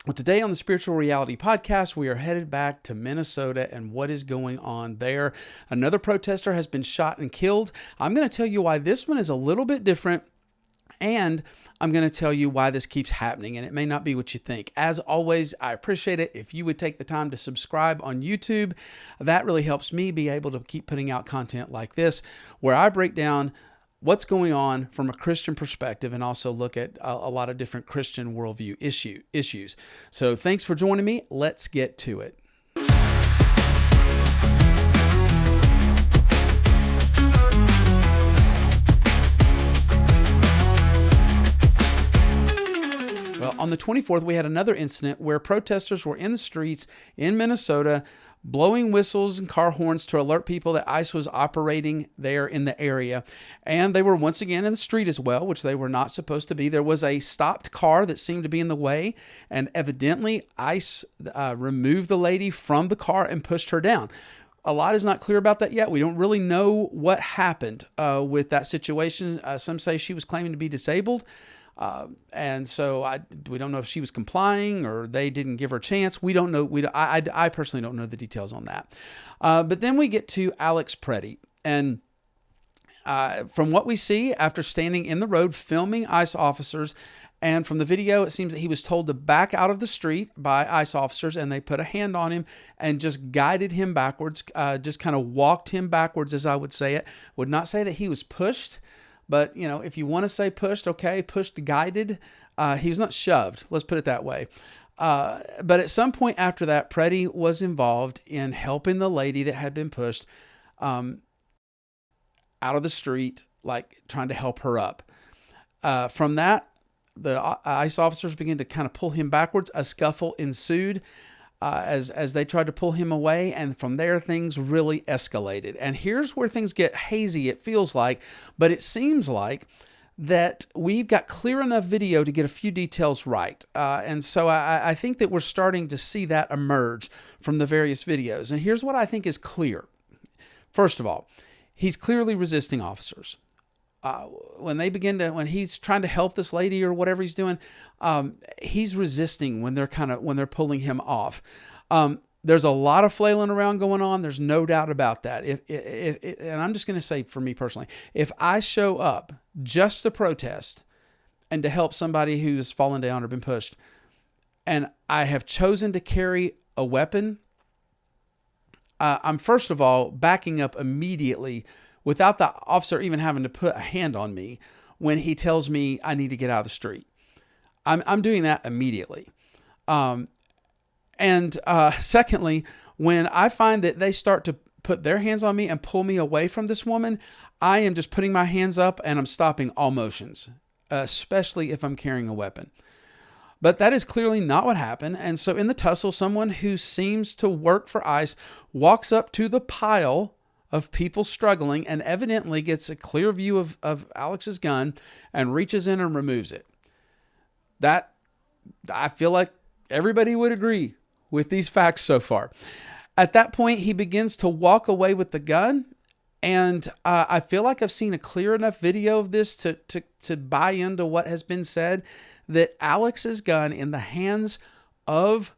Well, today on the Spiritual Reality Podcast, we are headed back to Minnesota and what is going on there. Another protester has been shot and killed. I'm going to tell you why this one is a little bit different, and I'm going to tell you why this keeps happening, and it may not be what you think. As always, I appreciate it if you would take the time to subscribe on YouTube. That really helps me be able to keep putting out content like this, where I break down what's going on from a Christian perspective and also look at a lot of different Christian worldview issues. So thanks for joining me. Let's get to it. Well, on the 24th, we had another incident where protesters were in the streets in Minnesota, blowing whistles and car horns to alert people that ICE was operating there in the area. And they were once again in the street as well, which they were not supposed to be. There was a stopped car that seemed to be in the way, and evidently ICE removed the lady from the car and pushed her down. A lot is not clear about that yet. We don't really know what happened with that situation. Some say she was claiming to be disabled. And so we don't know if she was complying or they didn't give her a chance. We don't know. I personally don't know the details on that. But then we get to Alex Pretti. And from what we see, after standing in the road filming ICE officers, and from the video, it seems that he was told to back out of the street by ICE officers, and they put a hand on him and just guided him backwards, just kind of walked him backwards, as I would say it. Would not say that he was pushed. But, you know, if you want to say pushed, okay, pushed, guided. He was not shoved. Let's put it that way. But at some point after that, Pretti was involved in helping the lady that had been pushed out of the street, like trying to help her up. From that, the ICE officers began to kind of pull him backwards. A scuffle ensued. As they tried to pull him away, and from there things really escalated. And here's where things get hazy, it feels like, but it seems like that we've got clear enough video to get a few details right. And so I think that we're starting to see that emerge from the various videos. And here's what I think is clear. First of all, he's clearly resisting officers. When he's trying to help this lady or whatever he's doing, he's resisting when they're pulling him off. There's a lot of flailing around going on. There's no doubt about that. And I'm just going to say, for me personally, if I show up just to protest and to help somebody who's fallen down or been pushed, and I have chosen to carry a weapon, I'm first of all backing up immediately without the officer even having to put a hand on me when he tells me I need to get out of the street. I'm doing that immediately. Secondly, when I find that they start to put their hands on me and pull me away from this woman, I am just putting my hands up and I'm stopping all motions, especially if I'm carrying a weapon. But that is clearly not what happened. And so in the tussle, someone who seems to work for ICE walks up to the pile of people struggling and evidently gets a clear view of Alex's gun and reaches in and removes it. That, I feel like everybody would agree with these facts so far. At that point, he begins to walk away with the gun. And I feel like I've seen a clear enough video of this to buy into what has been said, that Alex's gun in the hands of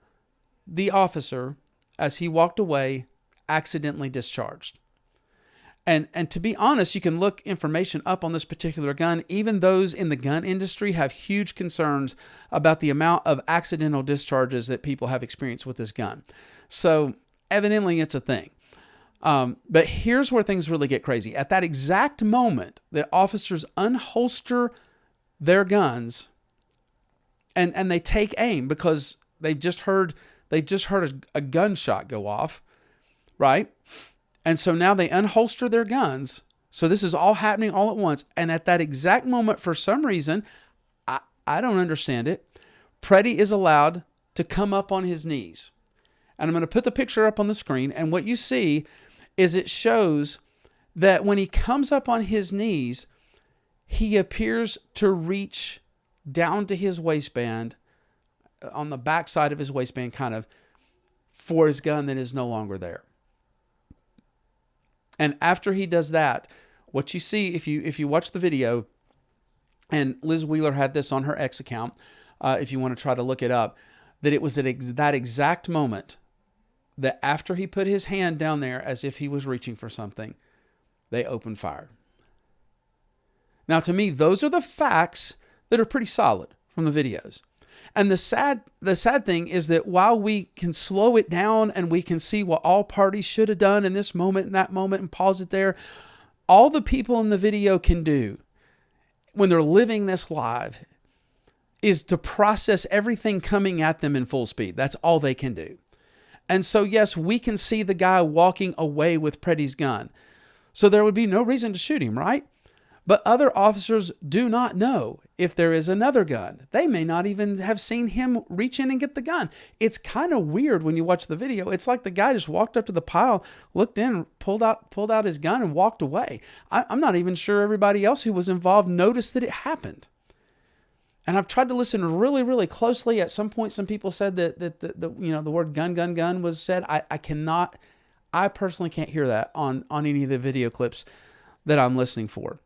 the officer as he walked away accidentally discharged. And to be honest, you can look information up on this particular gun. Even those in the gun industry have huge concerns about the amount of accidental discharges that people have experienced with this gun. So evidently it's a thing. But here's where things really get crazy. At that exact moment that officers unholster their guns and they take aim because they just heard a gunshot go off, right? And so now they unholster their guns. So this is all happening all at once. And at that exact moment, for some reason, I don't understand it, Pretti is allowed to come up on his knees. And I'm going to put the picture up on the screen. And what you see is it shows that when he comes up on his knees, he appears to reach down to his waistband, on the back side of his waistband, kind of, for his gun that is no longer there. And after he does that, what you see, if you watch the video, and Liz Wheeler had this on her X account, if you want to try to look it up, that it was at that exact moment that after he put his hand down there as if he was reaching for something, they opened fire. Now, to me, those are the facts that are pretty solid from the videos. And the sad thing is that while we can slow it down and we can see what all parties should have done in this moment and that moment and pause it there, all the people in the video can do when they're living this live is to process everything coming at them in full speed. That's all they can do. And so, yes, we can see the guy walking away with Pretti's gun. So there would be no reason to shoot him, right? But other officers do not know if there is another gun. They may not even have seen him reach in and get the gun. It's kind of weird when you watch the video. It's like the guy just walked up to the pile, looked in, pulled out his gun and walked away. I'm not even sure everybody else who was involved noticed that it happened. And I've tried to listen really, really closely. At some point, some people said that the word gun was said. I personally can't hear that on any of the video clips that I'm listening for.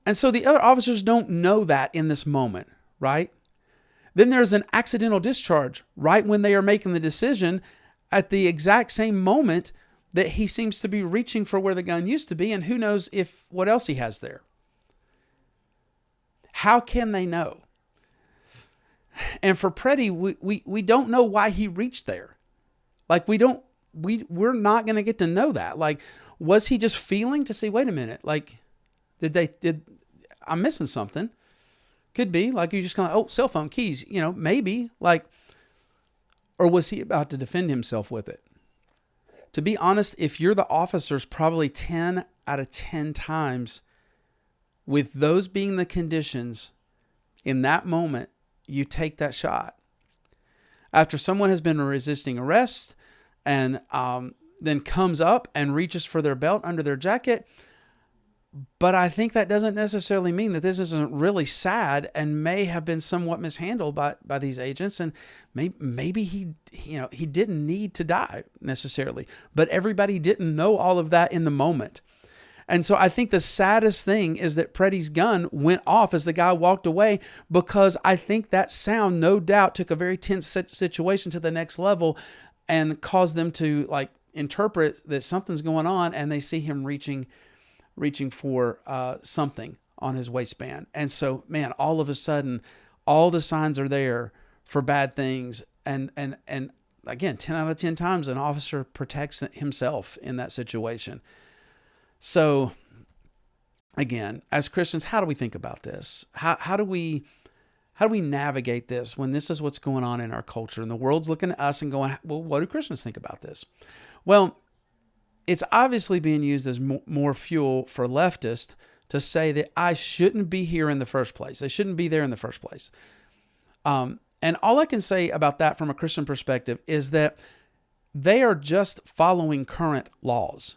And so the other officers don't know that in this moment, right? Then there's an accidental discharge right when they are making the decision at the exact same moment that he seems to be reaching for where the gun used to be, and who knows what else he has there. How can they know? And for Pretti, we don't know why he reached there. Like we're not going to get to know that. Like, was he just feeling to see, wait a minute, like, I'm missing something. Could be like you just kind of, cell phone keys, maybe like, or was he about to defend himself with it? To be honest, if you're the officers, probably 10 out of 10 times with those being the conditions in that moment, you take that shot. After someone has been resisting arrest and then comes up and reaches for their belt under their jacket. But I think that doesn't necessarily mean that this isn't really sad and may have been somewhat mishandled by these agents. And maybe he didn't need to die necessarily, but everybody didn't know all of that in the moment. And so I think the saddest thing is that Pretti's gun went off as the guy walked away, because I think that sound no doubt took a very tense situation to the next level and caused them to like interpret that something's going on, and they see him reaching for something on his waistband. And so, man, all of a sudden, all the signs are there for bad things. And again, 10 out of 10 times an officer protects himself in that situation. So again, as Christians, how do we think about this? How do we navigate this when this is what's going on in our culture and the world's looking at us and going, well, what do Christians think about this? Well, it's obviously being used as more fuel for leftists to say that I shouldn't be here in the first place. They shouldn't be there in the first place. And all I can say about that from a Christian perspective is that they are just following current laws.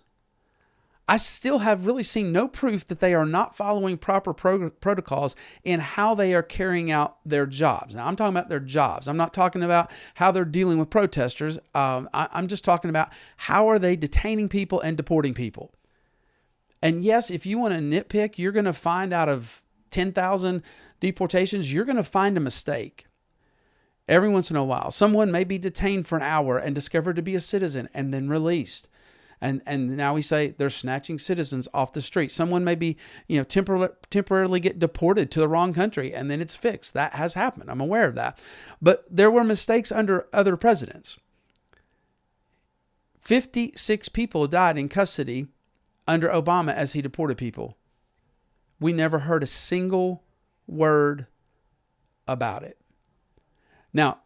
I still have really seen no proof that they are not following proper protocols in how they are carrying out their jobs. Now, I'm talking about their jobs. I'm not talking about how they're dealing with protesters. I'm just talking about how are they detaining people and deporting people. And yes, if you want to nitpick, you're going to find out of 10,000 deportations, you're going to find a mistake. Every once in a while, someone may be detained for an hour and discovered to be a citizen and then released. And now we say they're snatching citizens off the street. Someone may be, temporarily get deported to the wrong country, and then it's fixed. That has happened. I'm aware of that. But there were mistakes under other presidents. 56 people died in custody under Obama as he deported people. We never heard a single word about it. Now,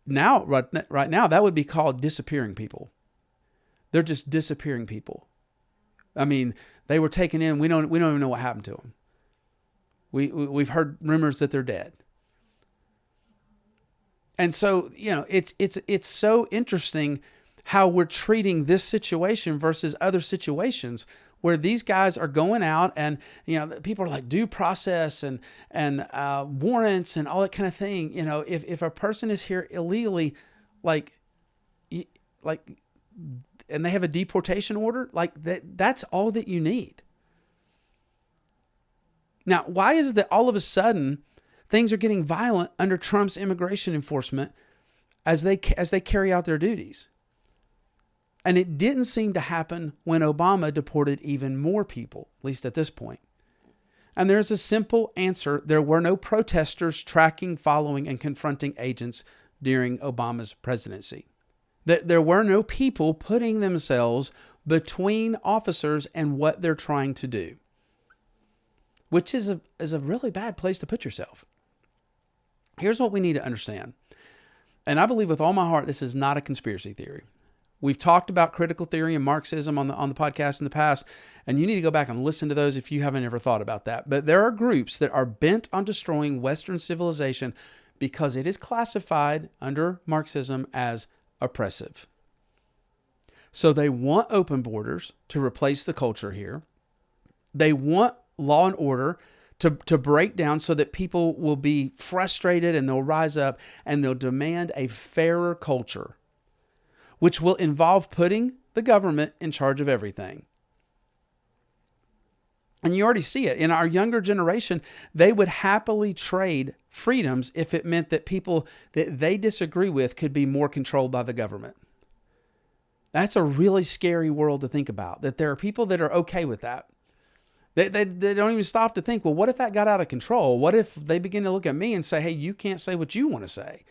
right now, that would be called disappearing people. They're just disappearing people. I mean, they were taken in. We don't even know what happened to them. We've heard rumors that they're dead. And so, it's so interesting how we're treating this situation versus other situations where these guys are going out and, people are like due process and warrants and all that kind of thing. If a person is here illegally, and they have a deportation order, that's all that you need. Now, why is it that all of a sudden things are getting violent under Trump's immigration enforcement as they carry out their duties. And it didn't seem to happen when Obama deported even more people, at least at this point. And there's a simple answer. There were no protesters tracking, following, and confronting agents during Obama's presidency. There were no people putting themselves between officers and what they're trying to do, which is a really bad place to put yourself. Here's what we need to understand. And I believe with all my heart, this is not a conspiracy theory. We've talked about critical theory and Marxism on the podcast in the past, and you need to go back and listen to those if you haven't ever thought about that. But there are groups that are bent on destroying Western civilization because it is classified under Marxism as oppressive. So they want open borders to replace the culture here. They want law and order to break down so that people will be frustrated and they'll rise up and they'll demand a fairer culture, which will involve putting the government in charge of everything. And you already see it. In our younger generation, they would happily trade freedoms if it meant that people that they disagree with could be more controlled by the government. That's a really scary world to think about, that there are people that are okay with that. They don't even stop to think, well, what if that got out of control? What if they begin to look at me and say, hey, you can't say what you want to say?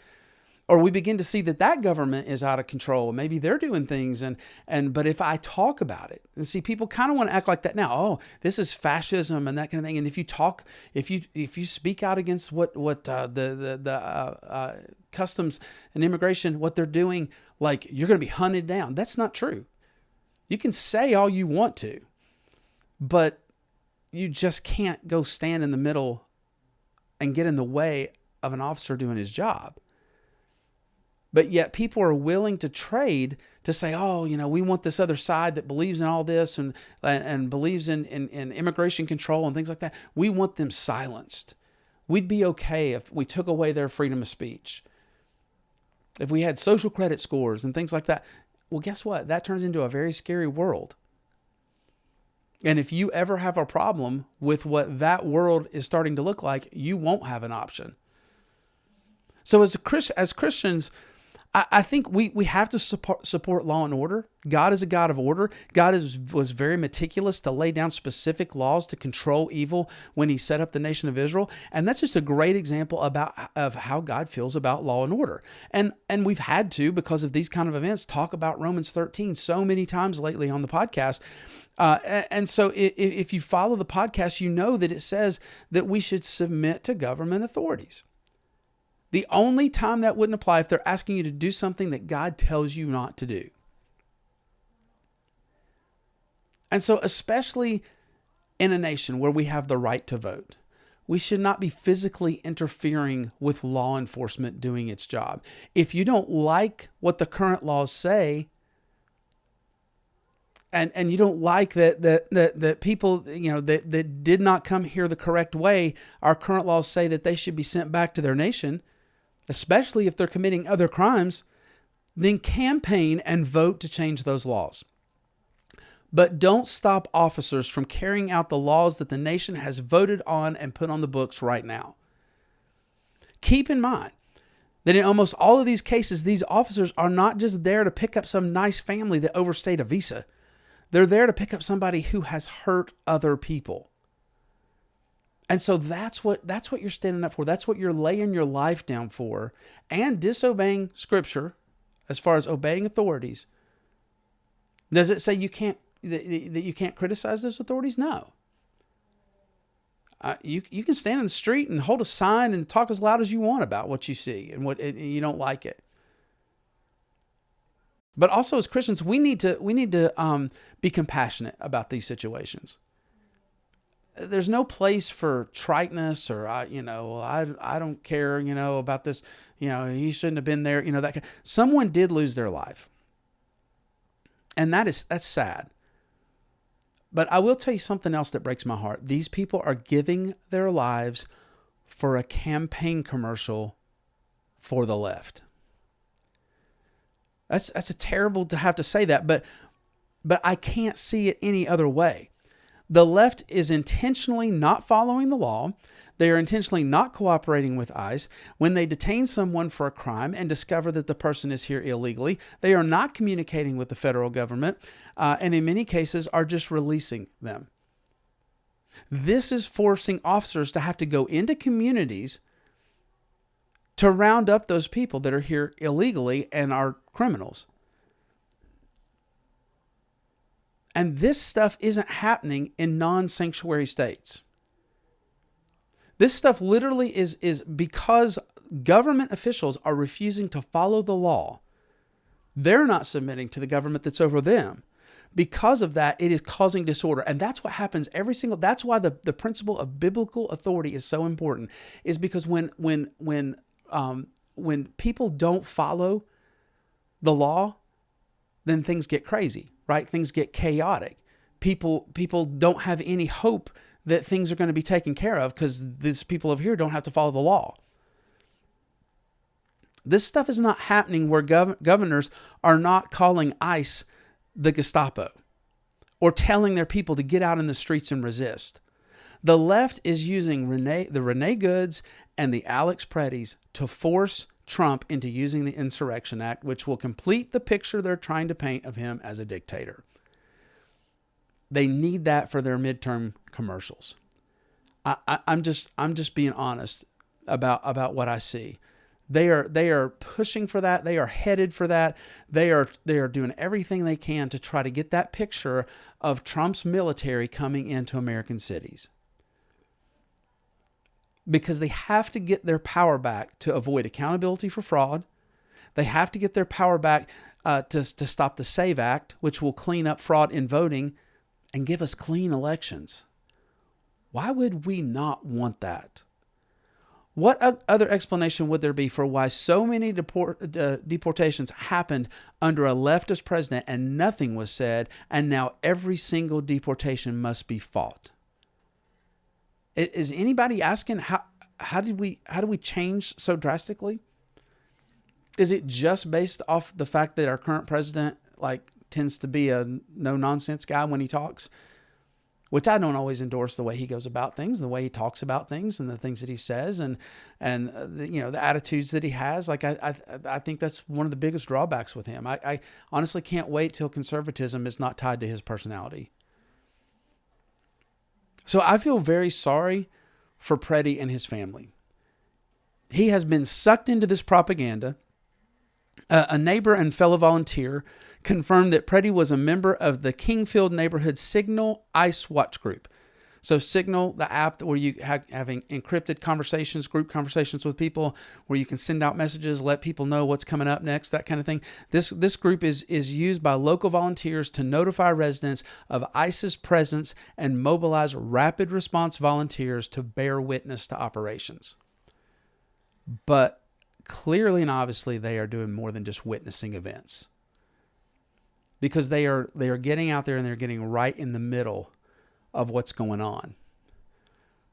Or we begin to see that government is out of control. Maybe they're doing things, but if I talk about it, and see, people kind of want to act like that now. Oh, this is fascism and that kind of thing. And if you speak out against what the customs and immigration, what they're doing, like you're going to be hunted down. That's not true. You can say all you want to, but you just can't go stand in the middle and get in the way of an officer doing his job. But yet people are willing to trade to say, oh, we want this other side that believes in all this and believes in immigration control and things like that. We want them silenced. We'd be okay if we took away their freedom of speech. If we had social credit scores and things like that. Well, guess what? That turns into a very scary world. And if you ever have a problem with what that world is starting to look like, you won't have an option. So as Christians, I think we have to support law and order. God is a God of order. God was very meticulous to lay down specific laws to control evil when he set up the nation of Israel. And that's just a great example of how God feels about law and order. And we've had to, because of these kind of events, talk about Romans 13 so many times lately on the podcast. And so if you follow the podcast, you know that it says that we should submit to government authorities. The only time that wouldn't apply if they're asking you to do something that God tells you not to do. And so especially in a nation where we have the right to vote, we should not be physically interfering with law enforcement doing its job. If you don't like what the current laws say, and you don't like that people, that did not come here the correct way, our current laws say that they should be sent back to their nation, especially if they're committing other crimes, then campaign and vote to change those laws. But don't stop officers from carrying out the laws that the nation has voted on and put on the books right now. Keep in mind that in almost all of these cases, these officers are not just there to pick up some nice family that overstayed a visa. They're there to pick up somebody who has hurt other people. And so that's what you're standing up for. That's what you're laying your life down for, and disobeying Scripture as far as obeying authorities. Does it say that you can't criticize those authorities? No. You can stand in the street and hold a sign and talk as loud as you want about what you see and and you don't like it. But also as Christians, we need to be compassionate about these situations. There's no place for triteness or I don't care, about this, he shouldn't have been there, that. Someone did lose their life. And that's sad. But I will tell you something else that breaks my heart. These people are giving their lives for a campaign commercial for the left. That's a terrible to have to say that, but I can't see it any other way. The left is intentionally not following the law. They are intentionally not cooperating with ICE. When they detain someone for a crime and discover that the person is here illegally, they are not communicating with the federal government, and in many cases are just releasing them. This is forcing officers to have to go into communities to round up those people that are here illegally and are criminals. And this stuff isn't happening in non-sanctuary states. This stuff literally is because government officials are refusing to follow the law. They're not submitting to the government that's over them. Because of that, it is causing disorder. And that's what happens that's why the principle of biblical authority is so important, is because when people don't follow the law, then things get crazy, right? Things get chaotic. People don't have any hope that things are going to be taken care of because these people over here don't have to follow the law. This stuff is not happening where governors are not calling ICE the Gestapo or telling their people to get out in the streets and resist. The left is using the Renee Goods and the Alex Prettis to force Trump into using the Insurrection Act, which will complete the picture they're trying to paint of him as a dictator. They need that for their midterm commercials. I'm just being honest about what I see. They are pushing for that. They are headed for that. They are doing everything they can to try to get that picture of Trump's military coming into American cities. Because they have to get their power back to avoid accountability for fraud. They have to get their power back to stop the SAVE Act, which will clean up fraud in voting and give us clean elections. Why would we not want that? What other explanation would there be for why so many deportations happened under a leftist president and nothing was said, and now every single deportation must be fought? Is anybody asking how do we change so drastically? Is it just based off the fact that our current president tends to be a no nonsense guy when he talks? Which I don't always endorse the way he goes about things, the way he talks about things, and the things that he says, and the attitudes that he has. I think that's one of the biggest drawbacks with him. I honestly can't wait till conservatism is not tied to his personality. So I feel very sorry for Pretti and his family. He has been sucked into this propaganda. A neighbor and fellow volunteer confirmed that Pretti was a member of the Kingfield neighborhood Signal ICE watch group. So Signal, the app where you having encrypted conversations, group conversations with people, where you can send out messages, let people know what's coming up next, that kind of thing. This group is used by local volunteers to notify residents of ICE's presence and mobilize rapid response volunteers to bear witness to operations. But clearly and obviously they are doing more than just witnessing events, because they are getting out there and they're getting right in the middle of what's going on.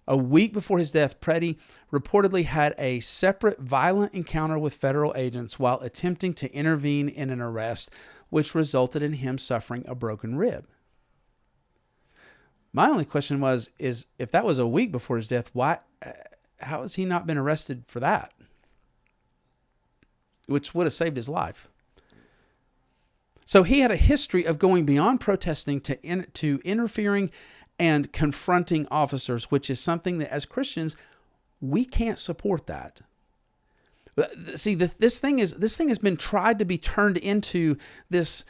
A week before his death, Pretti reportedly had a separate violent encounter with federal agents while attempting to intervene in an arrest, which resulted in him suffering a broken rib. My only question is if that was a week before his death, how has he not been arrested for that? Which would have saved his life. So he had a history of going beyond protesting to interfering and confronting officers, which is something that as Christians, we can't support that. See, this thing has been tried to be turned into this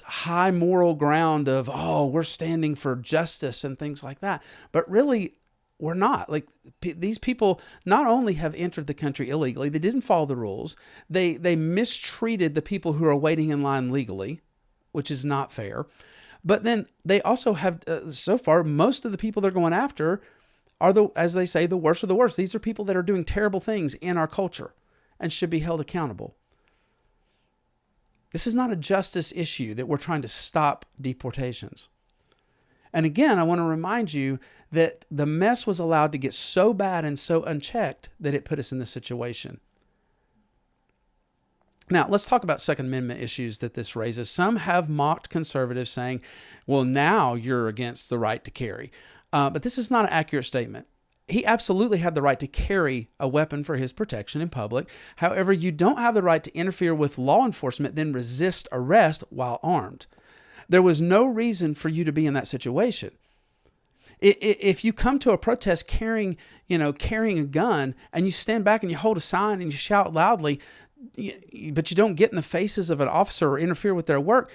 high moral ground of, we're standing for justice and things like that. But really, we're not. These people not only have entered the country illegally, they didn't follow the rules. They mistreated the people who are waiting in line legally, which is not fair. But then they also have, so far, most of the people they're going after are, as they say, the worst of the worst. These are people that are doing terrible things in our culture and should be held accountable. This is not a justice issue that we're trying to stop deportations. And again, I want to remind you that the mess was allowed to get so bad and so unchecked that it put us in this situation. Now, let's talk about Second Amendment issues that this raises. Some have mocked conservatives saying, well, now you're against the right to carry. But this is not an accurate statement. he absolutely had the right to carry a weapon for his protection in public. However, you don't have the right to interfere with law enforcement, then resist arrest while armed. There was no reason for you to be in that situation. If you come to a protest carrying a gun, and you stand back and you hold a sign and you shout loudly, but you don't get in the faces of an officer or interfere with their work,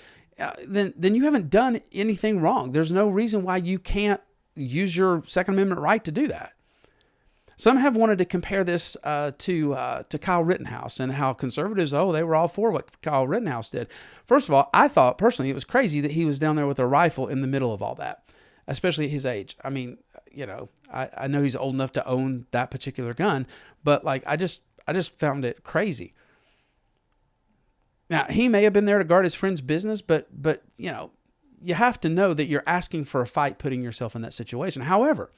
then you haven't done anything wrong. There's no reason why you can't use your Second Amendment right to do that. Some have wanted to compare this to Kyle Rittenhouse and how conservatives, they were all for what Kyle Rittenhouse did. First of all, I thought personally it was crazy that he was down there with a rifle in the middle of all that, especially at his age. I mean, I know he's old enough to own that particular gun, but I just found it crazy. Now, he may have been there to guard his friend's business, but you have to know that you're asking for a fight, putting yourself in that situation. However,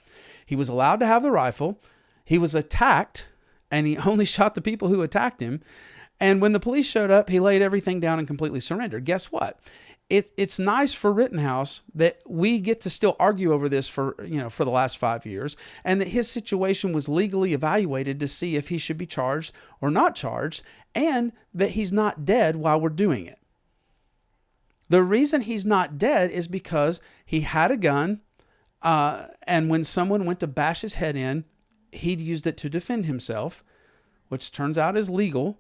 he was allowed to have the rifle. He was attacked, and he only shot the people who attacked him. And when the police showed up, he laid everything down and completely surrendered. Guess what? It's nice for Rittenhouse that we get to still argue over this for the last 5 years, and that his situation was legally evaluated to see if he should be charged or not charged, and that he's not dead while we're doing it. The reason he's not dead is because he had a gun, and when someone went to bash his head in, he'd used it to defend himself, which turns out is legal.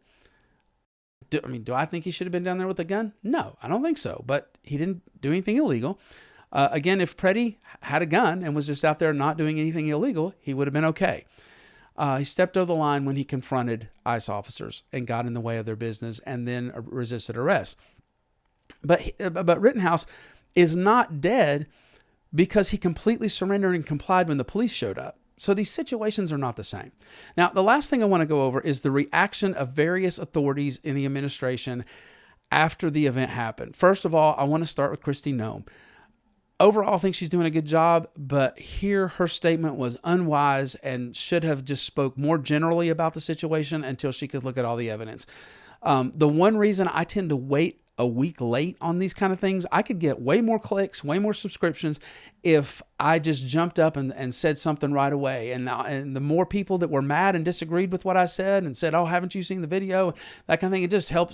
Do I think he should have been down there with a gun? No, I don't think so. But he didn't do anything illegal. Again, if Pretti had a gun and was just out there not doing anything illegal, he would have been okay. He stepped over the line when he confronted ICE officers and got in the way of their business and then resisted arrest. But Rittenhouse is not dead because he completely surrendered and complied when the police showed up. So these situations are not the same. Now, the last thing I want to go over is the reaction of various authorities in the administration after the event happened. First of all, I want to start with Kristi Noem. Overall, I think she's doing a good job, but here her statement was unwise and should have just spoke more generally about the situation until she could look at all the evidence. The one reason I tend to wait a week late on these kind of things, I could get way more clicks, way more subscriptions if I just jumped up and said something right away. And the more people that were mad and disagreed with what I said and said, haven't you seen the video? That kind of thing,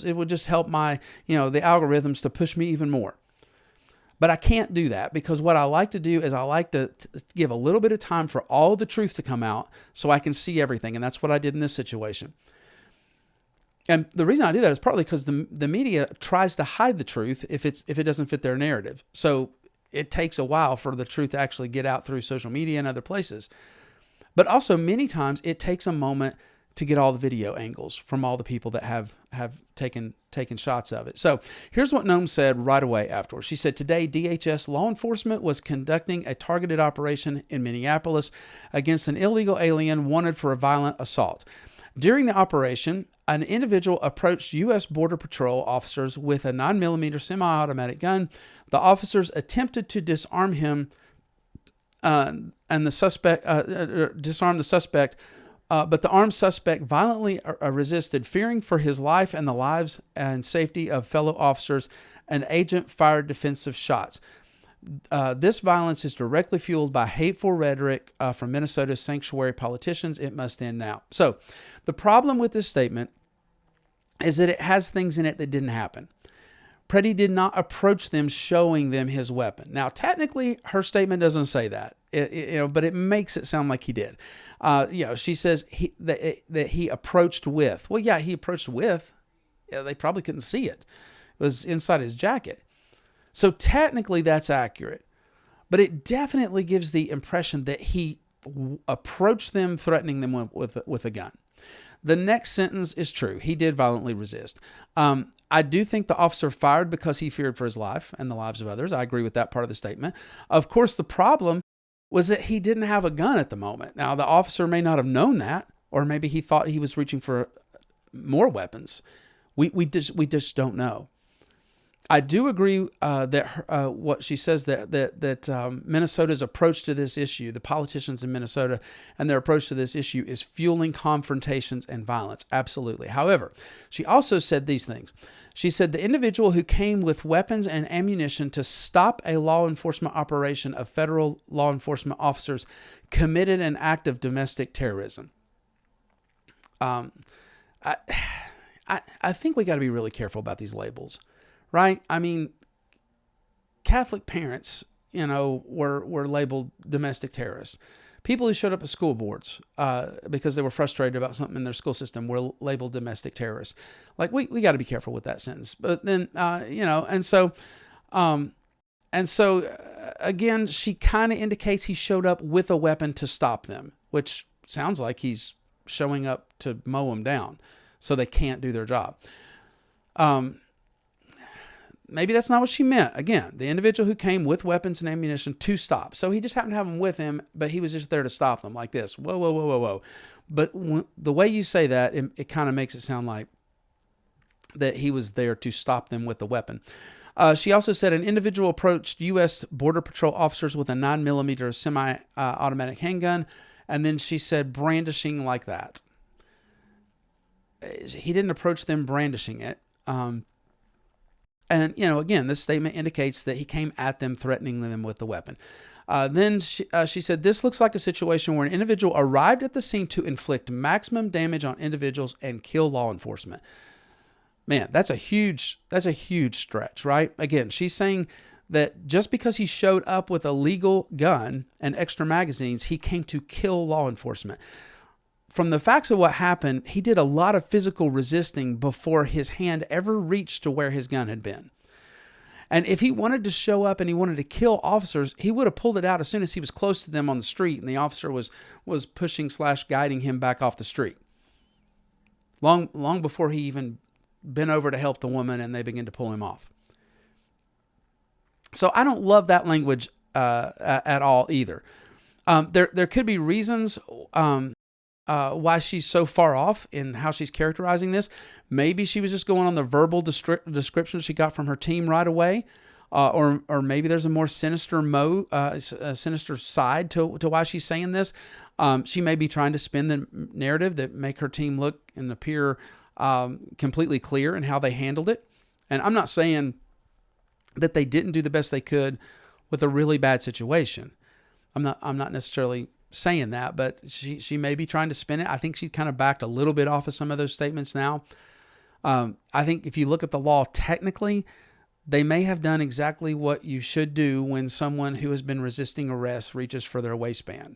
it would just help my, the algorithms to push me even more. But I can't do that because what I like to do is I like to give a little bit of time for all the truth to come out so I can see everything. And that's what I did in this situation. And the reason I do that is partly because the media tries to hide the truth if it doesn't fit their narrative. So it takes a while for the truth to actually get out through social media and other places. But also many times it takes a moment to get all the video angles from all the people that have taken shots of it. So here's what Noem said right away afterwards. She said, today DHS law enforcement was conducting a targeted operation in Minneapolis against an illegal alien wanted for a violent assault. During the operation, an individual approached U.S. Border Patrol officers with a 9mm semi-automatic gun. The officers attempted to disarm him and the suspect, but the armed suspect violently resisted. Fearing for his life and the lives and safety of fellow officers, an agent fired defensive shots. This violence is directly fueled by hateful rhetoric from Minnesota's sanctuary politicians. It must end now. So the problem with this statement is that it has things in it that didn't happen. Pretti did not approach them showing them his weapon. Now, technically, her statement doesn't say that, but it makes it sound like he did. She says that he approached with. Well, yeah, he approached with. They probably couldn't see it. It was inside his jacket. So technically that's accurate, but it definitely gives the impression that he approached them threatening them with a gun. The next sentence is true. He did violently resist. I do think the officer fired because he feared for his life and the lives of others. I agree with that part of the statement. Of course, the problem was that he didn't have a gun at the moment. Now, the officer may not have known that, or maybe he thought he was reaching for more weapons. We just don't know. I do agree what she says that Minnesota's approach to this issue, the politicians in Minnesota and their approach to this issue, is fueling confrontations and violence. Absolutely. However, she also said these things. She said the individual who came with weapons and ammunition to stop a law enforcement operation of federal law enforcement officers committed an act of domestic terrorism. I think we got to be really careful about these labels. Right? I mean, Catholic parents, were labeled domestic terrorists. People who showed up at school boards because they were frustrated about something in their school system were labeled domestic terrorists. Like, we got to be careful with that sentence. But then, again, she kind of indicates he showed up with a weapon to stop them, which sounds like he's showing up to mow them down so they can't do their job. Maybe that's not what she meant. Again, the individual who came with weapons and ammunition to stop. So he just happened to have them with him, but he was just there to stop them like this. Whoa, whoa, whoa, whoa, whoa. But the way you say that, it kind of makes it sound like that he was there to stop them with the weapon. She also said an individual approached U.S. Border Patrol officers with a 9mm semi-automatic handgun, and then she said brandishing like that. He didn't approach them brandishing it. And, again, this statement indicates that he came at them, threatening them with the weapon. Then she said, this looks like a situation where an individual arrived at the scene to inflict maximum damage on individuals and kill law enforcement. Man, that's a huge stretch, right? Again, she's saying that just because he showed up with a legal gun and extra magazines, he came to kill law enforcement. From the facts of what happened, he did a lot of physical resisting before his hand ever reached to where his gun had been. And if he wanted to show up and he wanted to kill officers, he would have pulled it out as soon as he was close to them on the street and the officer was pushing / guiding him back off the street. Long before he even bent over to help the woman and they began to pull him off. So I don't love that language at all either. There could be reasons why she's so far off in how she's characterizing this. Maybe she was just going on the verbal description she got from her team right away, or maybe there's a more sinister sinister side to why she's saying this. She may be trying to spin the narrative that make her team look and appear completely clear in how they handled it. And I'm not saying that they didn't do the best they could with a really bad situation. I'm not necessarily saying that, but she may be trying to spin it. I think she kind of backed a little bit off of some of those statements now. I think if you look at the law technically, they may have done exactly what you should do when someone who has been resisting arrest reaches for their waistband.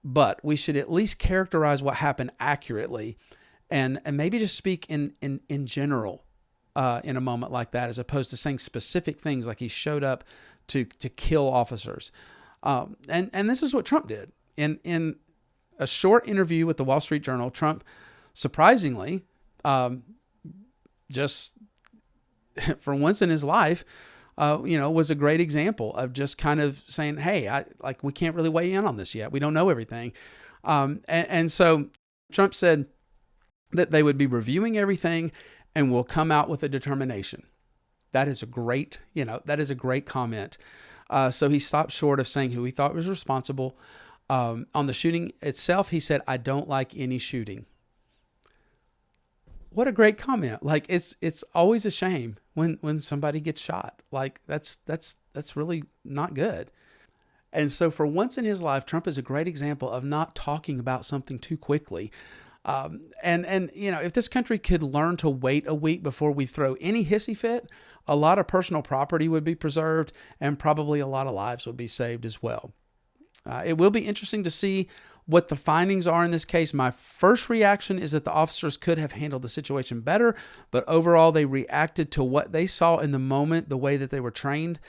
But we should at least characterize what happened accurately and maybe just speak in general in a moment like that, as opposed to saying specific things like he showed up to kill officers. And this is what Trump did. In a short interview with the Wall Street Journal, Trump surprisingly, just for once in his life, was a great example of just kind of saying, hey, we can't really weigh in on this yet. We don't know everything. And so Trump said that they would be reviewing everything and will come out with a determination. That is a great comment. So he stopped short of saying who he thought was responsible. On the shooting itself, he said, I don't like any shooting. What a great comment. Like, it's always a shame when somebody gets shot. Like, that's really not good. And so for once in his life, Trump is a great example of not talking about something too quickly. And if this country could learn to wait a week before we throw any hissy fit, a lot of personal property would be preserved and probably a lot of lives would be saved as well. It will be interesting to see what the findings are in this case. My first reaction is that the officers could have handled the situation better, but overall they reacted to what they saw in the moment, the way that they were trained.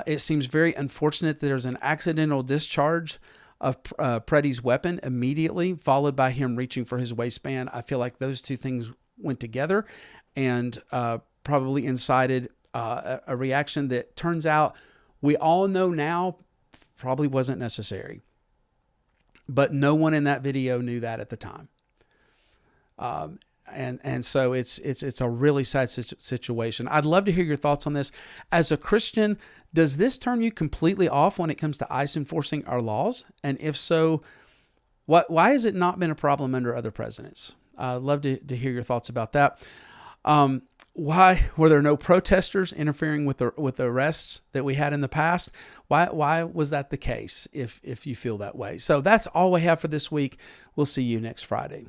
It seems very unfortunate that there's an accidental discharge of Pretti's weapon immediately, followed by him reaching for his waistband. I feel like those two things went together and probably incited a reaction that turns out we all know now probably wasn't necessary. But no one in that video knew that at the time. And so it's a really sad situation. I'd love to hear your thoughts on this. As a Christian, does this turn you completely off when it comes to ICE enforcing our laws? And if so, why has it not been a problem under other presidents? I'd love to hear your thoughts about that. Why were there no protesters interfering with the arrests that we had in the past? Why was that the case, if you feel that way? So that's all we have for this week. We'll see you next Friday.